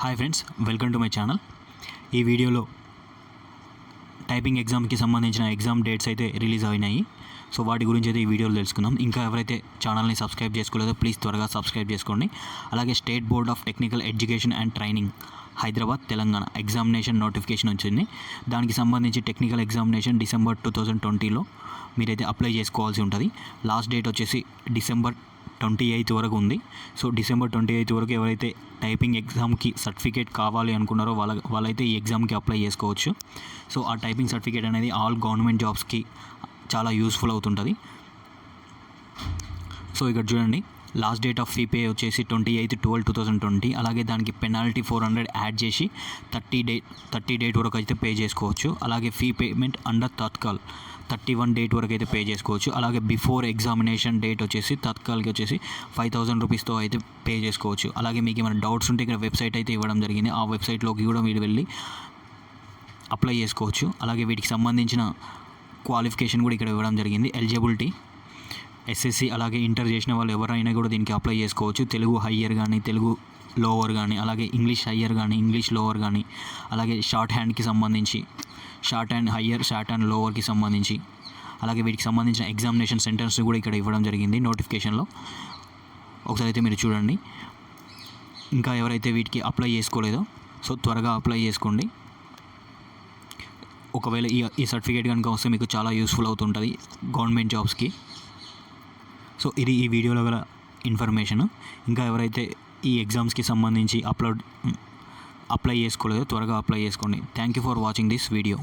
Hi friends, welcome to my channel. ఈ వీడియోలో typing ఎగ్జామ్కి సంబంధించిన ఎగ్జామ్ డేట్స్ అయితే రిలీజ్ అయినాయి. సో వాటి గురించి అయితే ఈ వీడియోలో తెలుసుకుందాం. ఇంకా ఎవరైతే ఛానల్ని సబ్స్క్రైబ్ చేసుకోలేదో ప్లీజ్ త్వరగా సబ్స్క్రైబ్ చేసుకోండి. అలాగే state board of technical education and training Hyderabad Telangana examination notification వచ్చింది. దానికి సంబంధించి టెక్నికల్ ఎగ్జామినేషన్ డిసెంబర్ 2020లో మీరైతే అప్లై చేసుకోవాల్సి ఉంటుంది. లాస్ట్ డేట్ వచ్చేసి డిసెంబర్ 28 వరకు ఉంది. సో డిసెంబర్ 28 వరకు ఎవరైతే టైపింగ్ ఎగ్జామ్కి సర్టిఫికేట్ కావాలి అనుకున్నారో వాళ్ళైతే ఈ ఎగ్జామ్కి అప్లై చేసుకోవచ్చు. సో ఆ టైపింగ్ సర్టిఫికేట్ అనేది ఆల్ గవర్నమెంట్ జాబ్స్కి చాలా యూస్ఫుల్ అవుతుంటుంది. సో ఇక్కడ చూడండి, last date of fee pay వచ్చేసి 28/12/2020. అలాగే దానికి పెనాల్టీ 400 యాడ్ చేసి 30 డేట్ వరకు అయితే పే చేసుకోవచ్చు. అలాగే fee payment under Tatkal 31 date వరకు అయితే పే చేసుకోవచ్చు. అలాగే బిఫోర్ ఎగ్జామినేషన్ డేట్ వచ్చేసి తత్కాల్కి వచ్చేసి 5,000 రూపీస్తో అయితే పే చేసుకోవచ్చు. అలాగే మీకు ఏమైనా డౌట్స్ ఉంటే ఇక్కడ వెబ్సైట్ అయితే ఇవ్వడం జరిగింది. ఆ వెబ్సైట్లోకి కూడా మీరు వెళ్ళి అప్లై చేసుకోవచ్చు. అలాగే వీటికి సంబంధించిన క్వాలిఫికేషన్ కూడా ఇక్కడ ఇవ్వడం జరిగింది. ఎలిజిబిలిటీ ఎస్ఎస్సి అలాగే ఇంటర్ చేసిన వాళ్ళు ఎవరైనా కూడా దీనికి అప్లై చేసుకోవచ్చు. తెలుగు హయ్యర్ కానీ, తెలుగు లోవర్ కానీ, అలాగే ఇంగ్లీష్ హయ్యర్ కానీ, ఇంగ్లీష్ లోవర్ కానీ, అలాగే షార్ట్ హ్యాండ్కి సంబంధించి shorthand higher, shorthand లోవర్కి సంబంధించి, అలాగే వీటికి సంబంధించిన ఎగ్జామినేషన్ సెంటర్స్ కూడా ఇక్కడ ఇవ్వడం జరిగింది నోటిఫికేషన్లో. ఒకసారి అయితే మీరు చూడండి. ఇంకా ఎవరైతే వీటికి అప్లై చేసుకోలేదో సో త్వరగా అప్లై చేసుకోండి. ఒకవేళ ఈ సర్టిఫికేట్ కనుక వస్తే మీకు చాలా యూస్ఫుల్ అవుతుంటుంది గవర్నమెంట్ జాబ్స్కి. సో ఇది ఈ వీడియోలో గల ఇన్ఫర్మేషన్. ఇంకా ఎవరైతే ఈ ఎగ్జామ్స్కి సంబంధించి అప్లై చేసుకోలేదో త్వరగా అప్లై చేసుకోండి. Thank you for watching this video.